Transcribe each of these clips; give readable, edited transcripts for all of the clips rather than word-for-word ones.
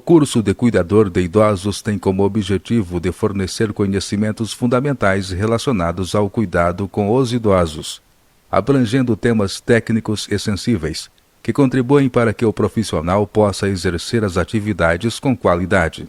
curso de cuidador de idosos tem como objetivo de fornecer conhecimentos fundamentais relacionados ao cuidado com os idosos, abrangendo temas técnicos e sensíveis, que contribuem para que o profissional possa exercer as atividades com qualidade.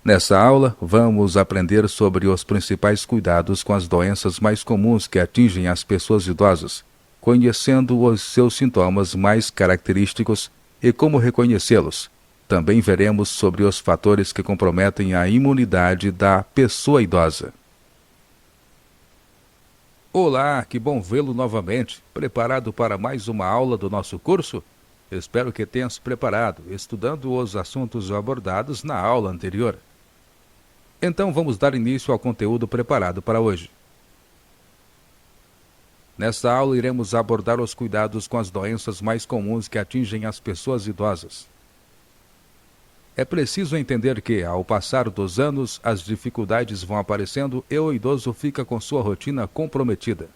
Nessa aula, vamos aprender sobre os principais cuidados com as doenças mais comuns que atingem as pessoas idosas, conhecendo os seus sintomas mais característicos e como reconhecê-los. Também veremos sobre os fatores que comprometem a imunidade da pessoa idosa. Olá, que bom vê-lo novamente. Preparado para mais uma aula do nosso curso? Espero que tenha se preparado, estudando os assuntos abordados na aula anterior. Então vamos dar início ao conteúdo preparado para hoje. Nesta aula iremos abordar os cuidados com as doenças mais comuns que atingem as pessoas idosas. É preciso entender que, ao passar dos anos, as dificuldades vão aparecendo e o idoso fica com sua rotina comprometida.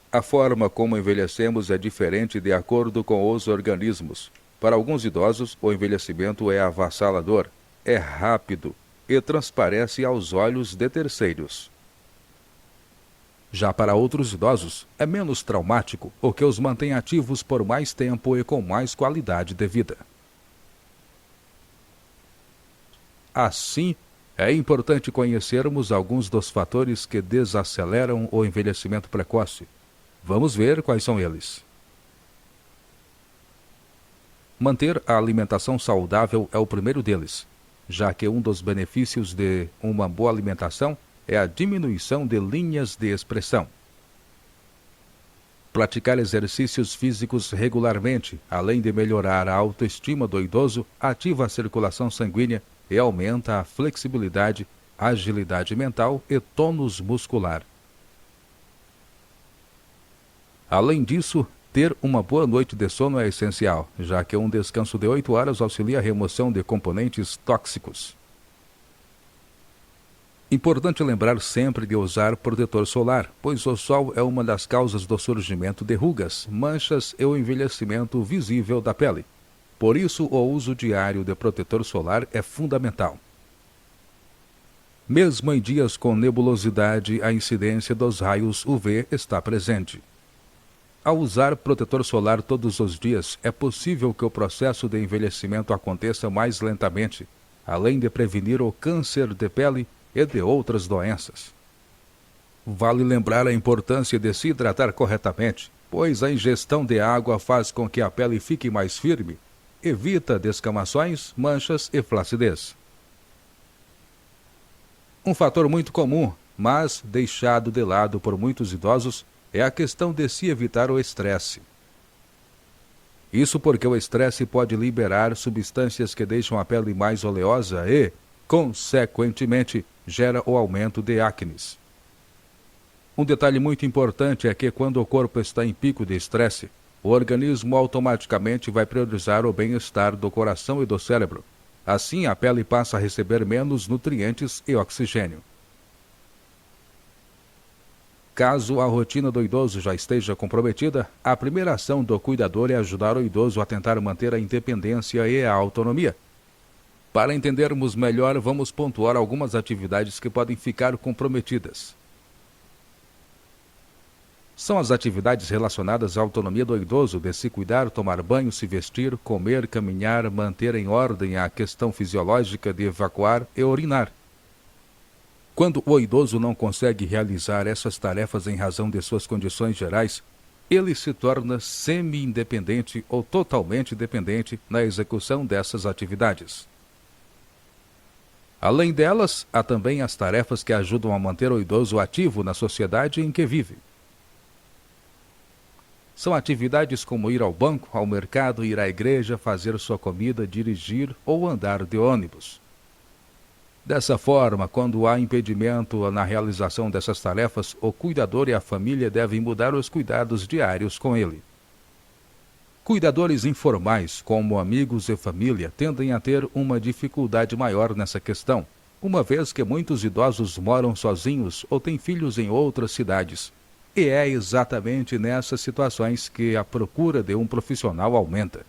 A forma como envelhecemos é diferente de acordo com os organismos. Para alguns idosos, o envelhecimento é avassalador, é rápido e transparece aos olhos de terceiros. Já para outros idosos, é menos traumático, o que os mantém ativos por mais tempo e com mais qualidade de vida. Assim, é importante conhecermos alguns dos fatores que desaceleram o envelhecimento precoce. Vamos ver quais são eles. Manter a alimentação saudável é o primeiro deles, já que um dos benefícios de uma boa alimentação é a diminuição de linhas de expressão. Praticar exercícios físicos regularmente, além de melhorar a autoestima do idoso, ativa a circulação sanguínea e aumenta a flexibilidade, agilidade mental e tônus muscular. Além disso, ter uma boa noite de sono é essencial, já que um descanso de 8 horas auxilia a remoção de componentes tóxicos. Importante lembrar sempre de usar protetor solar, pois o sol é uma das causas do surgimento de rugas, manchas e o envelhecimento visível da pele. Por isso, o uso diário de protetor solar é fundamental. Mesmo em dias com nebulosidade, a incidência dos raios UV está presente. Ao usar protetor solar todos os dias, é possível que o processo de envelhecimento aconteça mais lentamente, além de prevenir o câncer de pele e de outras doenças. Vale lembrar a importância de se hidratar corretamente, pois a ingestão de água faz com que a pele fique mais firme, evita descamações, manchas e flacidez. Um fator muito comum, mas deixado de lado por muitos idosos, é a questão de se evitar o estresse. Isso porque o estresse pode liberar substâncias que deixam a pele mais oleosa e, consequentemente, gera o aumento de acnes. Um detalhe muito importante é que quando o corpo está em pico de estresse, o organismo automaticamente vai priorizar o bem-estar do coração e do cérebro. Assim, a pele passa a receber menos nutrientes e oxigênio. Caso a rotina do idoso já esteja comprometida, a primeira ação do cuidador é ajudar o idoso a tentar manter a independência e a autonomia. Para entendermos melhor, vamos pontuar algumas atividades que podem ficar comprometidas. São as atividades relacionadas à autonomia do idoso de se cuidar, tomar banho, se vestir, comer, caminhar, manter em ordem a questão fisiológica de evacuar e urinar. Quando o idoso não consegue realizar essas tarefas em razão de suas condições gerais, ele se torna semi-independente ou totalmente dependente na execução dessas atividades. Além delas, há também as tarefas que ajudam a manter o idoso ativo na sociedade em que vive. São atividades como ir ao banco, ao mercado, ir à igreja, fazer sua comida, dirigir ou andar de ônibus. Dessa forma, quando há impedimento na realização dessas tarefas, o cuidador e a família devem mudar os cuidados diários com ele. Cuidadores informais, como amigos e família, tendem a ter uma dificuldade maior nessa questão, uma vez que muitos idosos moram sozinhos ou têm filhos em outras cidades. E é exatamente nessas situações que a procura de um profissional aumenta.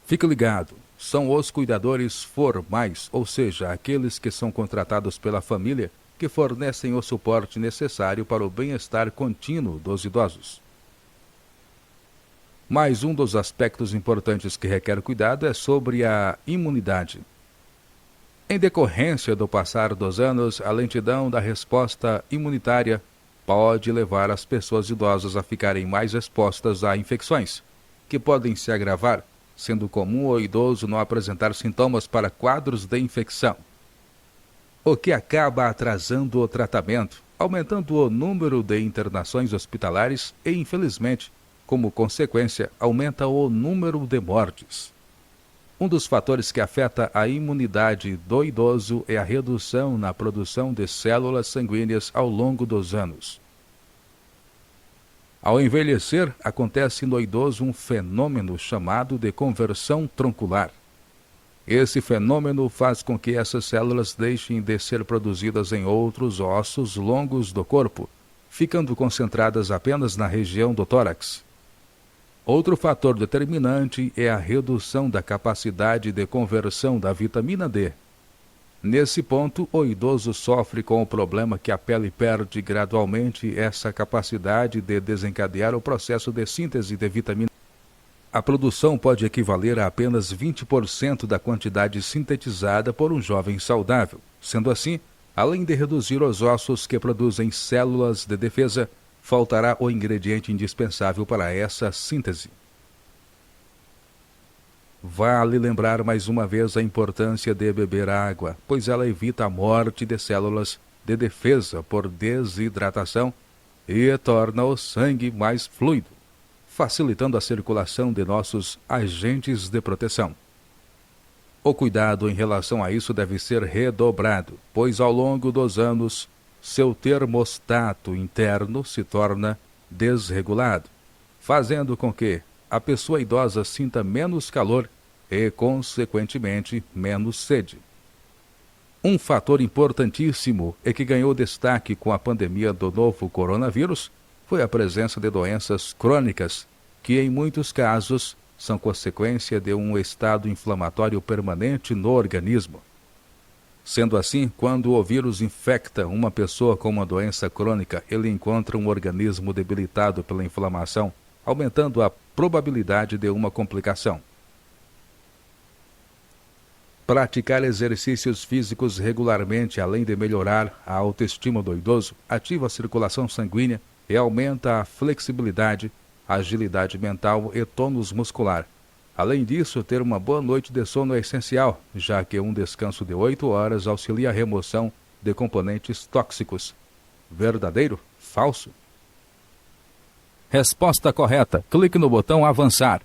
Fique ligado, são os cuidadores formais, ou seja, aqueles que são contratados pela família, que fornecem o suporte necessário para o bem-estar contínuo dos idosos. Mais um dos aspectos importantes que requer cuidado é sobre a imunidade. Em decorrência do passar dos anos, a lentidão da resposta imunitária pode levar as pessoas idosas a ficarem mais expostas a infecções, que podem se agravar, sendo comum o idoso não apresentar sintomas para quadros de infecção, o que acaba atrasando o tratamento, aumentando o número de internações hospitalares e, infelizmente, como consequência, aumenta o número de mortes. Um dos fatores que afeta a imunidade do idoso é a redução na produção de células sanguíneas ao longo dos anos. Ao envelhecer, acontece no idoso um fenômeno chamado de conversão troncular. Esse fenômeno faz com que essas células deixem de ser produzidas em outros ossos longos do corpo, ficando concentradas apenas na região do tórax. Outro fator determinante é a redução da capacidade de conversão da vitamina D. Nesse ponto, o idoso sofre com o problema que a pele perde gradualmente essa capacidade de desencadear o processo de síntese de vitamina D. A produção pode equivaler a apenas 20% da quantidade sintetizada por um jovem saudável. Sendo assim, além de reduzir os ossos que produzem células de defesa, faltará o ingrediente indispensável para essa síntese. Vale lembrar mais uma vez a importância de beber água, pois ela evita a morte de células de defesa por desidratação e torna o sangue mais fluido, facilitando a circulação de nossos agentes de proteção. O cuidado em relação a isso deve ser redobrado, pois ao longo dos anos, seu termostato interno se torna desregulado, fazendo com que a pessoa idosa sinta menos calor e, consequentemente, menos sede. Um fator importantíssimo e que ganhou destaque com a pandemia do novo coronavírus foi a presença de doenças crônicas, que em muitos casos são consequência de um estado inflamatório permanente no organismo. Sendo assim, quando o vírus infecta uma pessoa com uma doença crônica, ele encontra um organismo debilitado pela inflamação, aumentando a probabilidade de uma complicação. Praticar exercícios físicos regularmente, além de melhorar a autoestima do idoso, ativa a circulação sanguínea e aumenta a flexibilidade, agilidade mental e tônus muscular. Além disso, ter uma boa noite de sono é essencial, já que um descanso de 8 horas auxilia a remoção de componentes tóxicos. Verdadeiro? Falso? Resposta correta. Clique no botão avançar.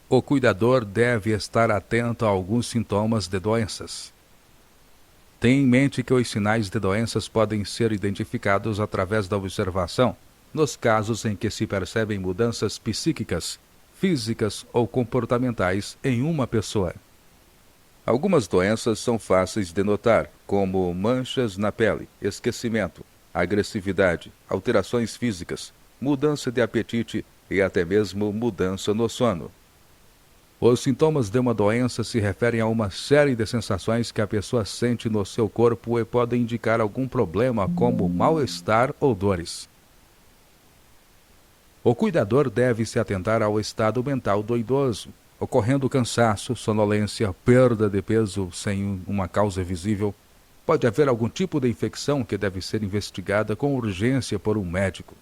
O cuidador deve estar atento a alguns sintomas de doenças. Tenha em mente que os sinais de doenças podem ser identificados através da observação, nos casos em que se percebem mudanças psíquicas, físicas ou comportamentais em uma pessoa. Algumas doenças são fáceis de notar, como manchas na pele, esquecimento, agressividade, alterações físicas, mudança de apetite e até mesmo mudança no sono. Os sintomas de uma doença se referem a uma série de sensações que a pessoa sente no seu corpo e podem indicar algum problema como mal-estar ou dores. O cuidador deve se atentar ao estado mental do idoso, ocorrendo cansaço, sonolência, perda de peso sem uma causa visível. Pode haver algum tipo de infecção que deve ser investigada com urgência por um médico.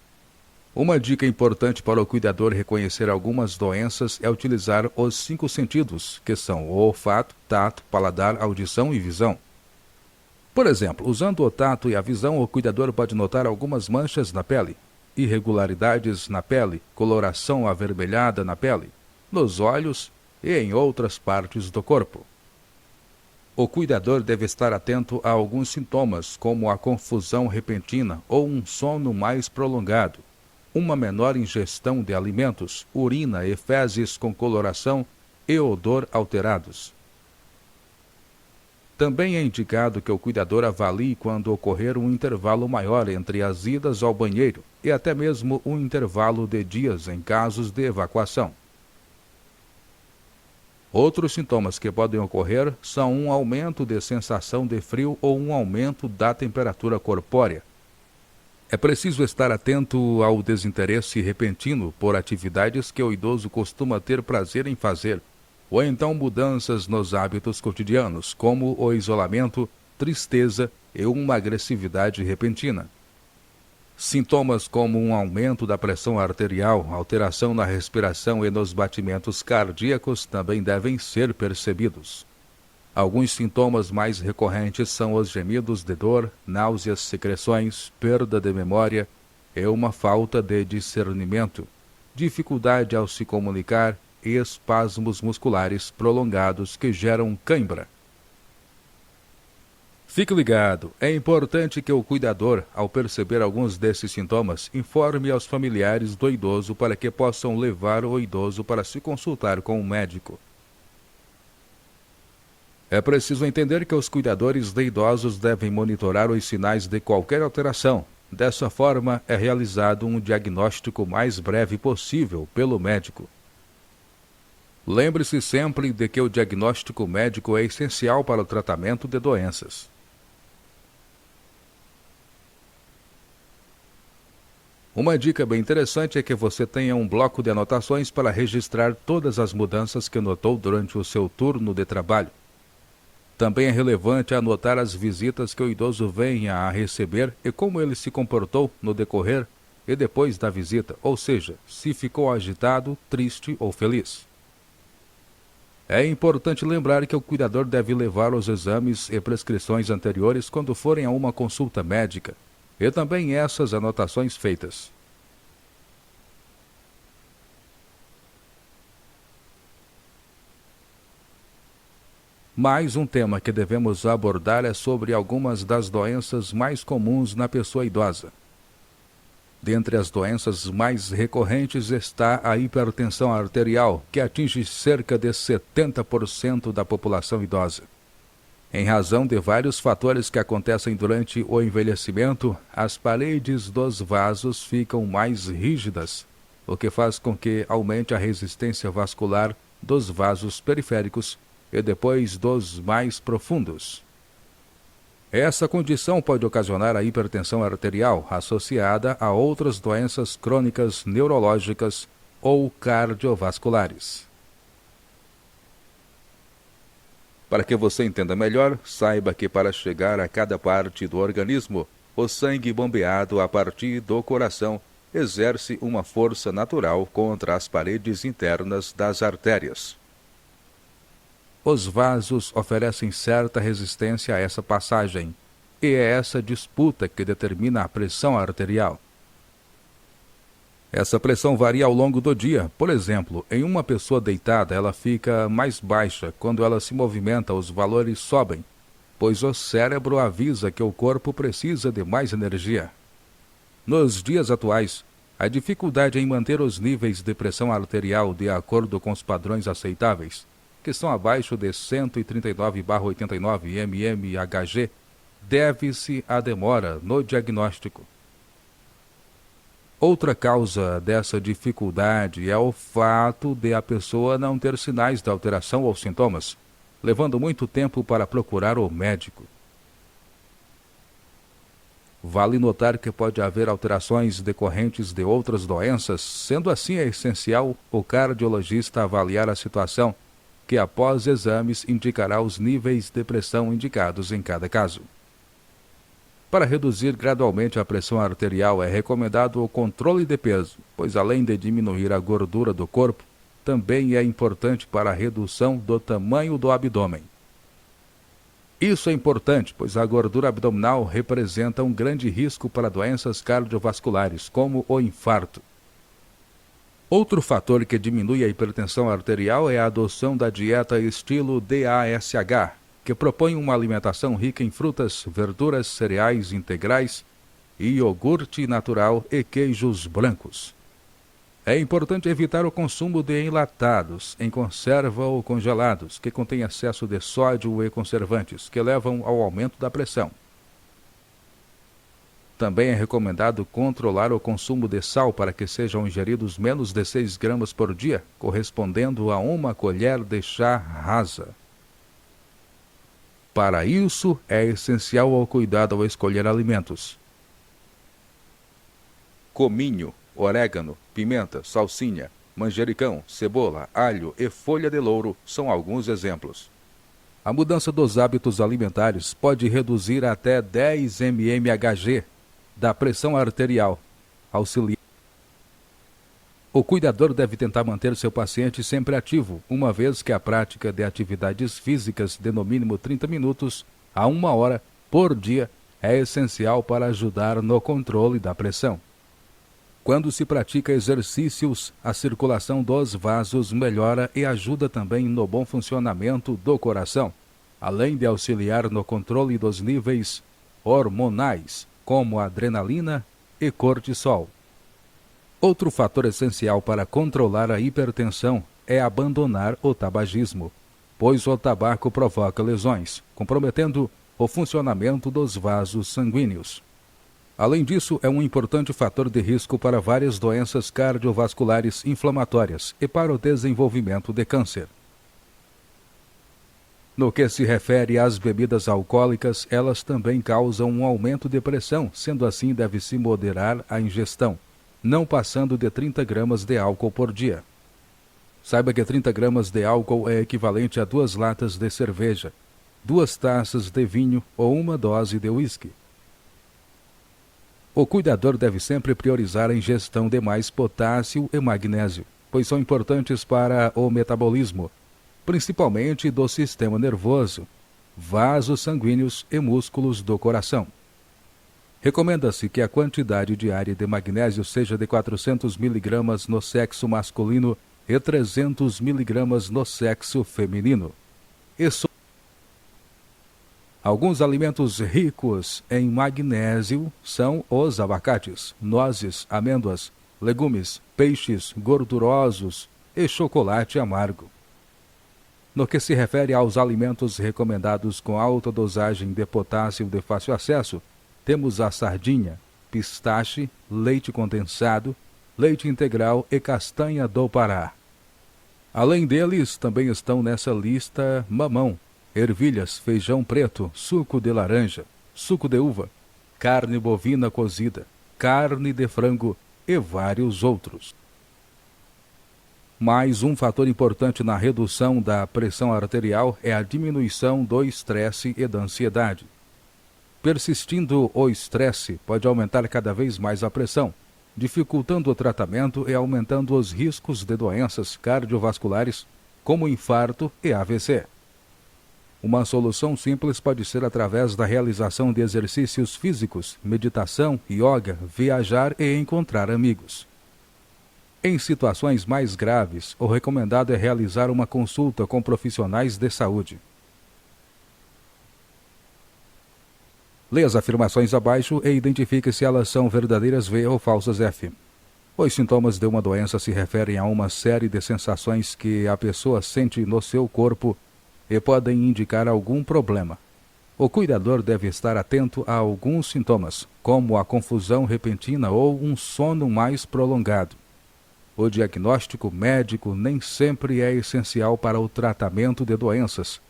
Uma dica importante para o cuidador reconhecer algumas doenças é utilizar os 5 sentidos, que são o olfato, tato, paladar, audição e visão. Por exemplo, usando o tato e a visão, o cuidador pode notar algumas manchas na pele, irregularidades na pele, coloração avermelhada na pele, nos olhos e em outras partes do corpo. O cuidador deve estar atento a alguns sintomas, como a confusão repentina ou um sono mais prolongado, uma menor ingestão de alimentos, urina e fezes com coloração e odor alterados. Também é indicado que o cuidador avalie quando ocorrer um intervalo maior entre as idas ao banheiro e até mesmo um intervalo de dias em casos de evacuação. Outros sintomas que podem ocorrer são um aumento de sensação de frio ou um aumento da temperatura corpórea. É preciso estar atento ao desinteresse repentino por atividades que o idoso costuma ter prazer em fazer, ou então mudanças nos hábitos cotidianos, como o isolamento, tristeza e uma agressividade repentina. Sintomas como um aumento da pressão arterial, alteração na respiração e nos batimentos cardíacos também devem ser percebidos. Alguns sintomas mais recorrentes são os gemidos de dor, náuseas, secreções, perda de memória e uma falta de discernimento, dificuldade ao se comunicar e espasmos musculares prolongados que geram cãibra. Fique ligado, é importante que o cuidador, ao perceber alguns desses sintomas, informe aos familiares do idoso para que possam levar o idoso para se consultar com um médico. É preciso entender que os cuidadores de idosos devem monitorar os sinais de qualquer alteração. Dessa forma, é realizado um diagnóstico mais breve possível pelo médico. Lembre-se sempre de que o diagnóstico médico é essencial para o tratamento de doenças. Uma dica bem interessante é que você tenha um bloco de anotações para registrar todas as mudanças que notou durante o seu turno de trabalho. Também é relevante anotar as visitas que o idoso venha a receber e como ele se comportou no decorrer e depois da visita, ou seja, se ficou agitado, triste ou feliz. É importante lembrar que o cuidador deve levar os exames e prescrições anteriores quando forem a uma consulta médica, e também essas anotações feitas. Mais um tema que devemos abordar é sobre algumas das doenças mais comuns na pessoa idosa. Dentre as doenças mais recorrentes está a hipertensão arterial, que atinge cerca de 70% da população idosa. Em razão de vários fatores que acontecem durante o envelhecimento, as paredes dos vasos ficam mais rígidas, o que faz com que aumente a resistência vascular dos vasos periféricos e depois dos mais profundos. Essa condição pode ocasionar a hipertensão arterial associada a outras doenças crônicas neurológicas ou cardiovasculares. Para que você entenda melhor, saiba que para chegar a cada parte do organismo, o sangue bombeado a partir do coração exerce uma força natural contra as paredes internas das artérias. Os vasos oferecem certa resistência a essa passagem, e é essa disputa que determina a pressão arterial. Essa pressão varia ao longo do dia. Por exemplo, em uma pessoa deitada, ela fica mais baixa. Quando ela se movimenta, os valores sobem, pois o cérebro avisa que o corpo precisa de mais energia. Nos dias atuais, a dificuldade em manter os níveis de pressão arterial de acordo com os padrões aceitáveis, que são abaixo de 139/89 mmHg, deve-se à demora no diagnóstico. Outra causa dessa dificuldade é o fato de a pessoa não ter sinais de alteração ou sintomas, levando muito tempo para procurar o médico. Vale notar que pode haver alterações decorrentes de outras doenças, sendo assim é essencial o cardiologista avaliar a situação, que após exames indicará os níveis de pressão indicados em cada caso. Para reduzir gradualmente a pressão arterial é recomendado o controle de peso, pois além de diminuir a gordura do corpo, também é importante para a redução do tamanho do abdômen. Isso é importante, pois a gordura abdominal representa um grande risco para doenças cardiovasculares, como o infarto. Outro fator que diminui a hipertensão arterial é a adoção da dieta estilo DASH, que propõe uma alimentação rica em frutas, verduras, cereais integrais, iogurte natural e queijos brancos. É importante evitar o consumo de enlatados, em conserva ou congelados, que contêm excesso de sódio e conservantes, que levam ao aumento da pressão. Também é recomendado controlar o consumo de sal para que sejam ingeridos menos de 6 gramas por dia, correspondendo a 1 colher de chá rasa. Para isso, é essencial o cuidado ao escolher alimentos. Cominho, orégano, pimenta, salsinha, manjericão, cebola, alho e folha de louro são alguns exemplos. A mudança dos hábitos alimentares pode reduzir até 10 mmHg da pressão arterial, auxiliar. O cuidador deve tentar manter seu paciente sempre ativo, uma vez que a prática de atividades físicas de no mínimo 30 minutos a 1 hora por dia é essencial para ajudar no controle da pressão. Quando se pratica exercícios, a circulação dos vasos melhora e ajuda também no bom funcionamento do coração, além de auxiliar no controle dos níveis hormonais, como adrenalina e cortisol. Outro fator essencial para controlar a hipertensão é abandonar o tabagismo, pois o tabaco provoca lesões, comprometendo o funcionamento dos vasos sanguíneos. Além disso, é um importante fator de risco para várias doenças cardiovasculares inflamatórias e para o desenvolvimento de câncer. No que se refere às bebidas alcoólicas, elas também causam um aumento de pressão, sendo assim deve-se moderar a ingestão, não passando de 30 gramas de álcool por dia. Saiba que 30 gramas de álcool é equivalente a 2 latas de cerveja, 2 taças de vinho ou 1 dose de uísque. O cuidador deve sempre priorizar a ingestão de mais potássio e magnésio, pois são importantes para o metabolismo, principalmente do sistema nervoso, vasos sanguíneos e músculos do coração. Recomenda-se que a quantidade diária de magnésio seja de 400 mg no sexo masculino e 300 mg no sexo feminino. Alguns alimentos ricos em magnésio são os abacates, nozes, amêndoas, legumes, peixes gordurosos e chocolate amargo. No que se refere aos alimentos recomendados com alta dosagem de potássio de fácil acesso, temos a sardinha, pistache, leite condensado, leite integral e castanha do Pará. Além deles, também estão nessa lista mamão, ervilhas, feijão preto, suco de laranja, suco de uva, carne bovina cozida, carne de frango e vários outros. Mais um fator importante na redução da pressão arterial é a diminuição do estresse e da ansiedade. Persistindo o estresse, pode aumentar cada vez mais a pressão, dificultando o tratamento e aumentando os riscos de doenças cardiovasculares, como infarto e AVC. Uma solução simples pode ser através da realização de exercícios físicos, meditação, yoga, viajar e encontrar amigos. Em situações mais graves, o recomendado é realizar uma consulta com profissionais de saúde. Leia as afirmações abaixo e identifique se elas são verdadeiras V ou falsas F. Os sintomas de uma doença se referem a uma série de sensações que a pessoa sente no seu corpo e podem indicar algum problema. O cuidador deve estar atento a alguns sintomas, como a confusão repentina ou um sono mais prolongado. O diagnóstico médico nem sempre é essencial para o tratamento de doenças,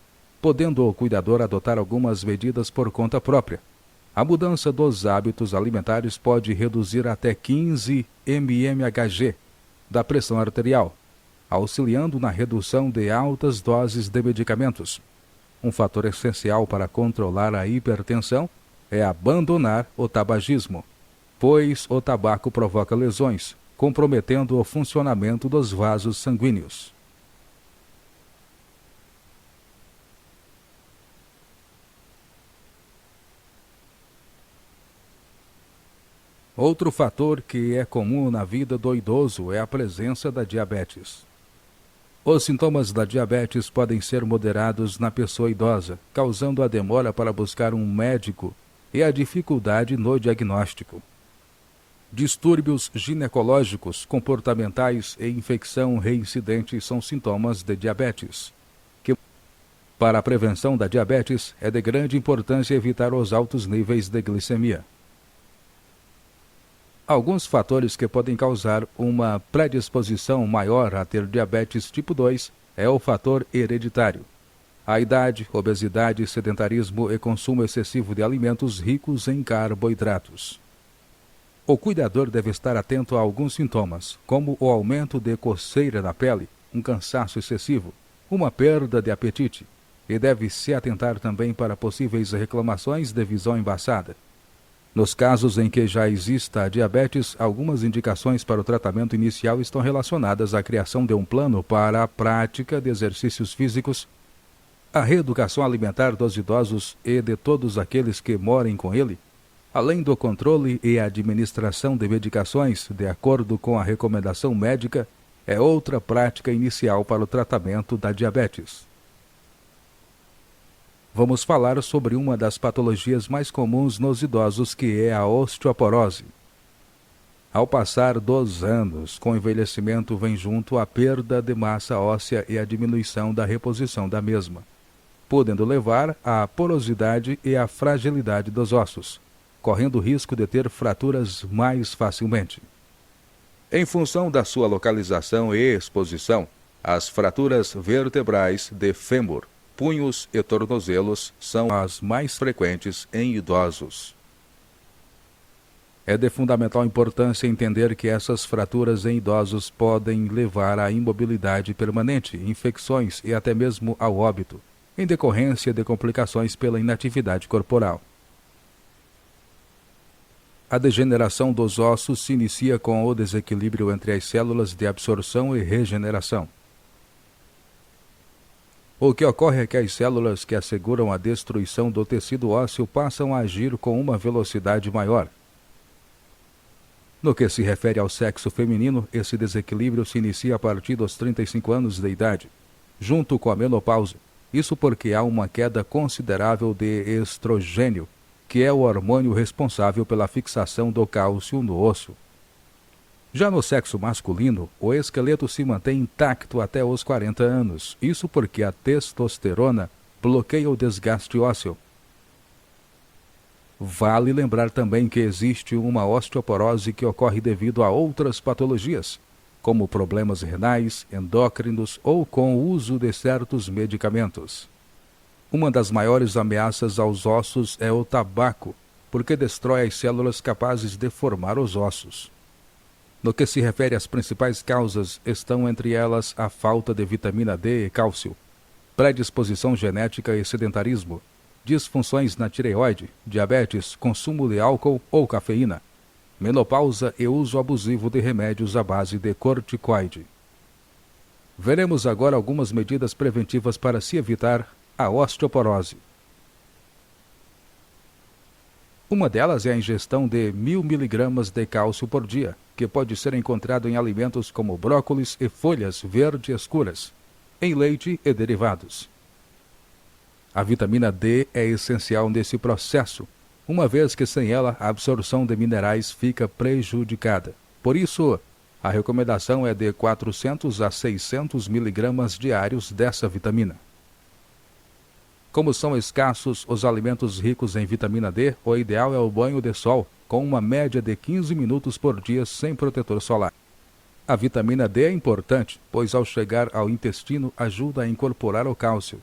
podendo o cuidador adotar algumas medidas por conta própria. A mudança dos hábitos alimentares pode reduzir até 15 mmHg da pressão arterial, auxiliando na redução de altas doses de medicamentos. Um fator essencial para controlar a hipertensão é abandonar o tabagismo, pois o tabaco provoca lesões, comprometendo o funcionamento dos vasos sanguíneos. Outro fator que é comum na vida do idoso é a presença da diabetes. Os sintomas da diabetes podem ser moderados na pessoa idosa, causando a demora para buscar um médico e a dificuldade no diagnóstico. Distúrbios ginecológicos, comportamentais e infecção reincidente são sintomas de diabetes. Para a prevenção da diabetes, é de grande importância evitar os altos níveis de glicemia. Alguns fatores que podem causar uma predisposição maior a ter diabetes tipo 2 é o fator hereditário. A idade, obesidade, sedentarismo e consumo excessivo de alimentos ricos em carboidratos. O cuidador deve estar atento a alguns sintomas, como o aumento de coceira na pele, um cansaço excessivo, uma perda de apetite, e deve se atentar também para possíveis reclamações de visão embaçada. Nos casos em que já exista diabetes, algumas indicações para o tratamento inicial estão relacionadas à criação de um plano para a prática de exercícios físicos, a reeducação alimentar dos idosos e de todos aqueles que morem com ele, além do controle e administração de medicações de acordo com a recomendação médica, é outra prática inicial para o tratamento da diabetes. Vamos falar sobre uma das patologias mais comuns nos idosos, que é a osteoporose. Ao passar dos anos, com o envelhecimento vem junto a perda de massa óssea e a diminuição da reposição da mesma, podendo levar à porosidade e à fragilidade dos ossos, correndo o risco de ter fraturas mais facilmente. Em função da sua localização e exposição, as fraturas vertebrais de fêmur, punhos e tornozelos são as mais frequentes em idosos. É de fundamental importância entender que essas fraturas em idosos podem levar à imobilidade permanente, infecções e até mesmo ao óbito, em decorrência de complicações pela inatividade corporal. A degeneração dos ossos se inicia com o desequilíbrio entre as células de absorção e regeneração. O que ocorre é que as células que asseguram a destruição do tecido ósseo passam a agir com uma velocidade maior. No que se refere ao sexo feminino, esse desequilíbrio se inicia a partir dos 35 anos de idade, junto com a menopausa. Isso porque há uma queda considerável de estrogênio, que é o hormônio responsável pela fixação do cálcio no osso. Já no sexo masculino, o esqueleto se mantém intacto até os 40 anos, isso porque a testosterona bloqueia o desgaste ósseo. Vale lembrar também que existe uma osteoporose que ocorre devido a outras patologias, como problemas renais, endócrinos ou com o uso de certos medicamentos. Uma das maiores ameaças aos ossos é o tabaco, porque destrói as células capazes de formar os ossos. No que se refere às principais causas, estão entre elas a falta de vitamina D e cálcio, predisposição genética e sedentarismo, disfunções na tireoide, diabetes, consumo de álcool ou cafeína, menopausa e uso abusivo de remédios à base de corticoide. Veremos agora algumas medidas preventivas para se evitar a osteoporose. Uma delas é a ingestão de 1.000 mg de cálcio por dia, que pode ser encontrado em alimentos como brócolis e folhas verde escuras, em leite e derivados. A vitamina D é essencial nesse processo, uma vez que sem ela a absorção de minerais fica prejudicada. Por isso, a recomendação é de 400 a 600 mg diários dessa vitamina. Como são escassos os alimentos ricos em vitamina D, o ideal é o banho de sol, com uma média de 15 minutos por dia sem protetor solar. A vitamina D é importante, pois ao chegar ao intestino ajuda a incorporar o cálcio.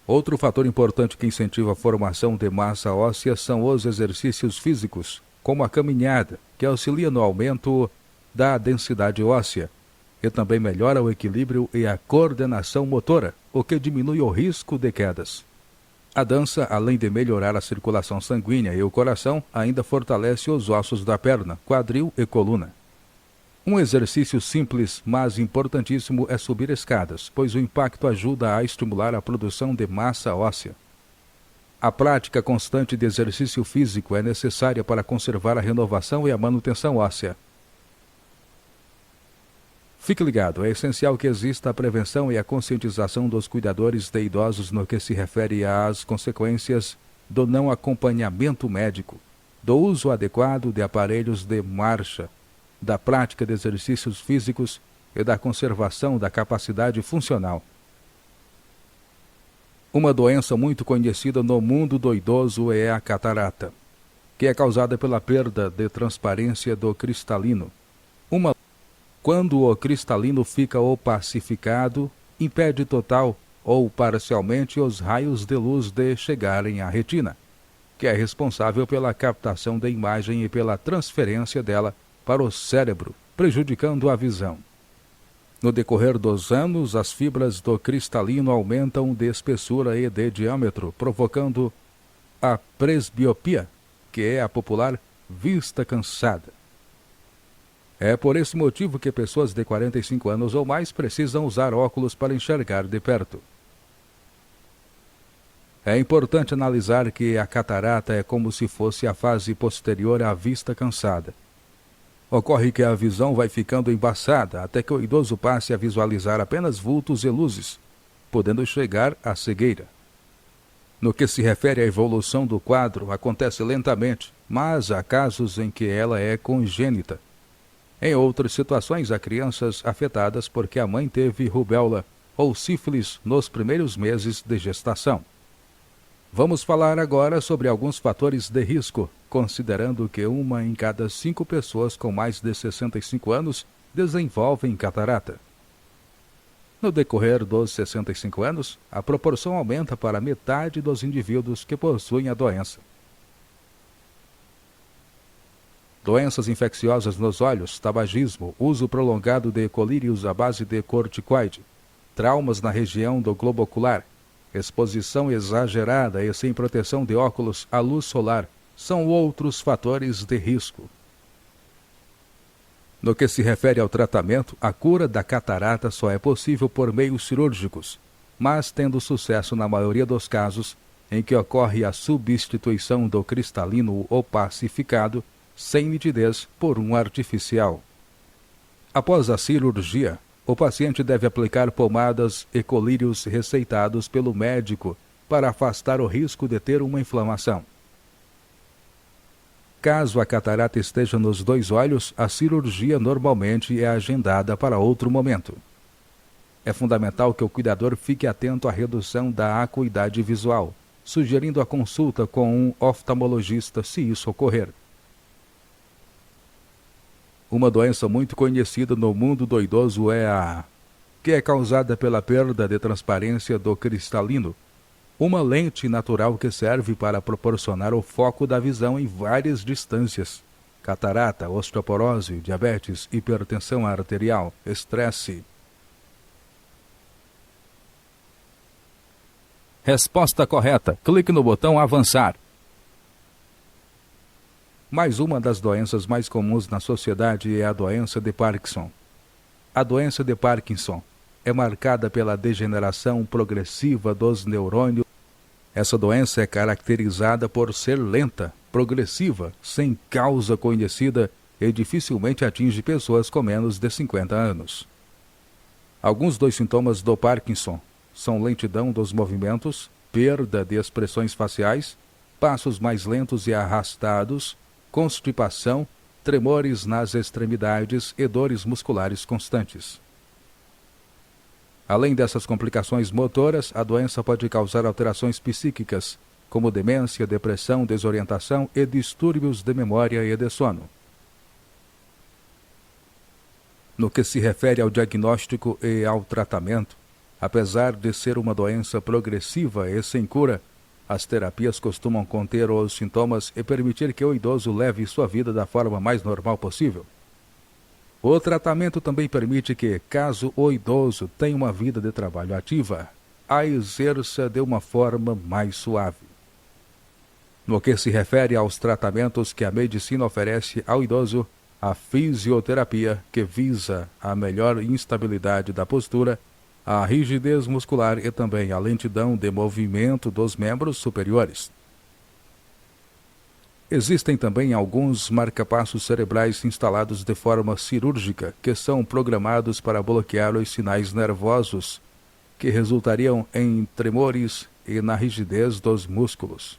Outro fator importante que incentiva a formação de massa óssea são os exercícios físicos, como a caminhada, que auxilia no aumento da densidade óssea, e também melhora o equilíbrio e a coordenação motora, o que diminui o risco de quedas. A dança, além de melhorar a circulação sanguínea e o coração, ainda fortalece os ossos da perna, quadril e coluna. Um exercício simples, mas importantíssimo, é subir escadas, pois o impacto ajuda a estimular a produção de massa óssea. A prática constante de exercício físico é necessária para conservar a renovação e a manutenção óssea. Fique ligado, é essencial que exista a prevenção e a conscientização dos cuidadores de idosos no que se refere às consequências do não acompanhamento médico, do uso adequado de aparelhos de marcha, da prática de exercícios físicos e da conservação da capacidade funcional. Uma doença muito conhecida no mundo do idoso é a catarata. que é causada pela perda de transparência do cristalino. Quando o cristalino fica opacificado, impede total ou parcialmente os raios de luz de chegarem à retina, que é responsável pela captação da imagem e pela transferência dela para o cérebro, prejudicando a visão. No decorrer dos anos, as fibras do cristalino aumentam de espessura e de diâmetro, provocando a presbiopia, que é a popular vista cansada. É por esse motivo que pessoas de 45 anos ou mais precisam usar óculos para enxergar de perto. É importante analisar que a catarata é como se fosse a fase posterior à vista cansada. Ocorre que a visão vai ficando embaçada até que o idoso passe a visualizar apenas vultos e luzes, podendo chegar à cegueira. No que se refere à evolução do quadro, acontece lentamente, mas há casos em que ela é congênita. Em outras situações, há crianças afetadas porque a mãe teve rubéola ou sífilis nos primeiros meses de gestação. Vamos falar agora sobre alguns fatores de risco, considerando que 1 em cada 5 pessoas com mais de 65 anos desenvolvem catarata. No decorrer dos 65 anos, a proporção aumenta para metade dos indivíduos que possuem a doença. Doenças infecciosas nos olhos, tabagismo, uso prolongado de colírios à base de corticoide, traumas na região do globo ocular, exposição exagerada e sem proteção de óculos à luz solar são outros fatores de risco. No que se refere ao tratamento, a cura da catarata só é possível por meios cirúrgicos, mas tendo sucesso na maioria dos casos em que ocorre a substituição do cristalino opacificado sem nitidez por um artificial. Após a cirurgia, o paciente deve aplicar pomadas e colírios receitados pelo médico para afastar o risco de ter uma inflamação. Caso a catarata esteja nos 2 olhos, a cirurgia normalmente é agendada para outro momento. É fundamental que o cuidador fique atento à redução da acuidade visual, sugerindo a consulta com um oftalmologista se isso ocorrer. Uma doença muito conhecida no mundo do idoso é a que é causada pela perda de transparência do cristalino, uma lente natural que serve para proporcionar o foco da visão em várias distâncias. Catarata, osteoporose, diabetes, hipertensão arterial, estresse. Resposta correta. Clique no botão avançar. Mais uma das doenças mais comuns na sociedade é a doença de Parkinson. A doença de Parkinson é marcada pela degeneração progressiva dos neurônios. Essa doença é caracterizada por ser lenta, progressiva, sem causa conhecida e dificilmente atinge pessoas com menos de 50 anos. Alguns dos sintomas do Parkinson são lentidão dos movimentos, perda de expressões faciais, passos mais lentos e arrastados, constipação, tremores nas extremidades e dores musculares constantes. Além dessas complicações motoras, a doença pode causar alterações psíquicas, como demência, depressão, desorientação e distúrbios de memória e de sono. No que se refere ao diagnóstico e ao tratamento, apesar de ser uma doença progressiva e sem cura, as terapias costumam conter os sintomas e permitir que o idoso leve sua vida da forma mais normal possível. O tratamento também permite que, caso o idoso tenha uma vida de trabalho ativa, a exerça de uma forma mais suave. No que se refere aos tratamentos que a medicina oferece ao idoso, a fisioterapia, que visa a melhor instabilidade da postura, a rigidez muscular e também a lentidão de movimento dos membros superiores. Existem também alguns marcapassos cerebrais instalados de forma cirúrgica que são programados para bloquear os sinais nervosos, que resultariam em tremores e na rigidez dos músculos.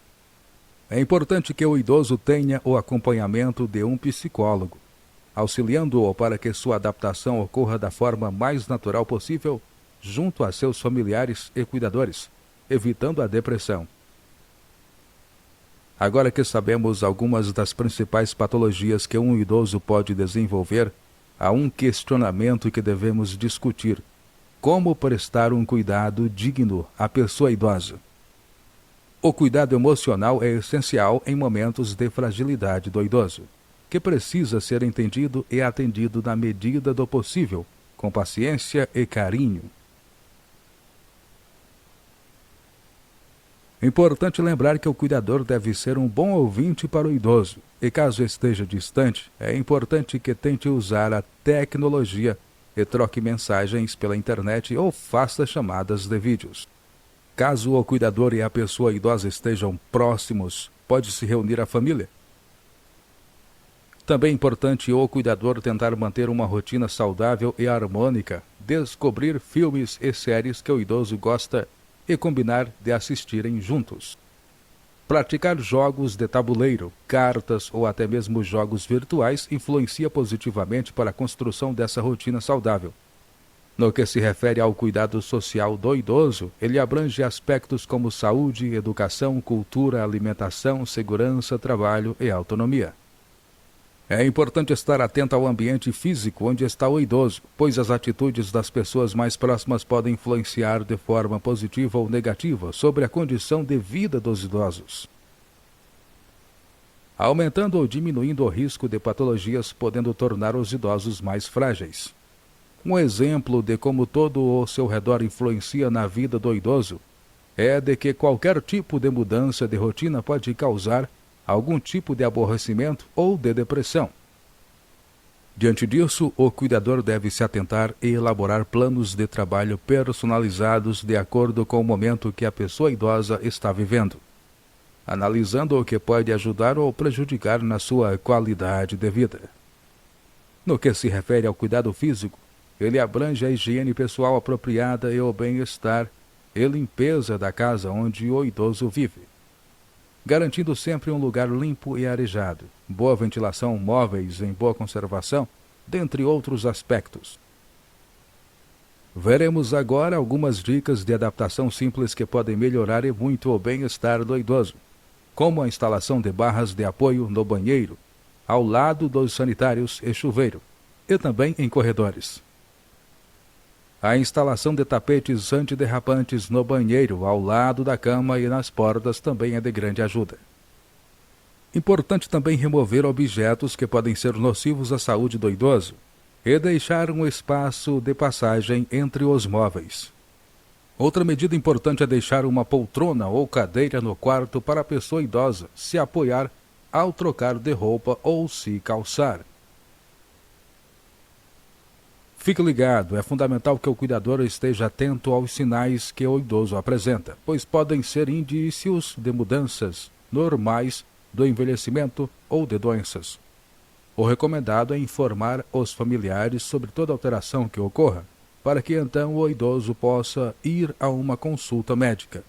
É importante que o idoso tenha o acompanhamento de um psicólogo, auxiliando-o para que sua adaptação ocorra da forma mais natural possível junto a seus familiares e cuidadores, evitando a depressão. Agora que sabemos algumas das principais patologias que um idoso pode desenvolver, há um questionamento que devemos discutir: como prestar um cuidado digno à pessoa idosa? O cuidado emocional é essencial em momentos de fragilidade do idoso, que precisa ser entendido e atendido na medida do possível, com paciência e carinho. É importante lembrar que o cuidador deve ser um bom ouvinte para o idoso, e caso esteja distante, é importante que tente usar a tecnologia e troque mensagens pela internet ou faça chamadas de vídeos. Caso o cuidador e a pessoa idosa estejam próximos, pode-se reunir a família. Também é importante o cuidador tentar manter uma rotina saudável e harmônica, descobrir filmes e séries que o idoso gosta e combinar de assistirem juntos. Praticar jogos de tabuleiro, cartas ou até mesmo jogos virtuais influencia positivamente para a construção dessa rotina saudável. No que se refere ao cuidado social do idoso, ele abrange aspectos como saúde, educação, cultura, alimentação, segurança, trabalho e autonomia. É importante estar atento ao ambiente físico onde está o idoso, pois as atitudes das pessoas mais próximas podem influenciar de forma positiva ou negativa sobre a condição de vida dos idosos, aumentando ou diminuindo o risco de patologias, podendo tornar os idosos mais frágeis. Um exemplo de como todo o seu redor influencia na vida do idoso é de que qualquer tipo de mudança de rotina pode causar algum tipo de aborrecimento ou de depressão. Diante disso, o cuidador deve se atentar e elaborar planos de trabalho personalizados de acordo com o momento que a pessoa idosa está vivendo, analisando o que pode ajudar ou prejudicar na sua qualidade de vida. No que se refere ao cuidado físico, ele abrange a higiene pessoal apropriada e o bem-estar e limpeza da casa onde o idoso vive, garantindo sempre um lugar limpo e arejado, boa ventilação, móveis em boa conservação, dentre outros aspectos. Veremos agora algumas dicas de adaptação simples que podem melhorar e muito o bem-estar do idoso, como a instalação de barras de apoio no banheiro, ao lado dos sanitários e chuveiro, e também em corredores. A instalação de tapetes antiderrapantes no banheiro, ao lado da cama e nas portas também é de grande ajuda. Importante também remover objetos que podem ser nocivos à saúde do idoso e deixar um espaço de passagem entre os móveis. Outra medida importante é deixar uma poltrona ou cadeira no quarto para a pessoa idosa se apoiar ao trocar de roupa ou se calçar. Fique ligado, é fundamental que o cuidador esteja atento aos sinais que o idoso apresenta, pois podem ser indícios de mudanças normais do envelhecimento ou de doenças. O recomendado é informar os familiares sobre toda alteração que ocorra, para que então o idoso possa ir a uma consulta médica.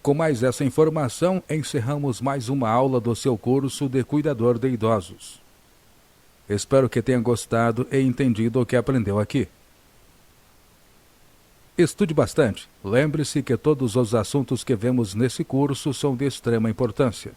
Com mais essa informação, encerramos mais uma aula do seu curso de Cuidador de Idosos. Espero que tenha gostado e entendido o que aprendeu aqui. Estude bastante. Lembre-se que todos os assuntos que vemos nesse curso são de extrema importância.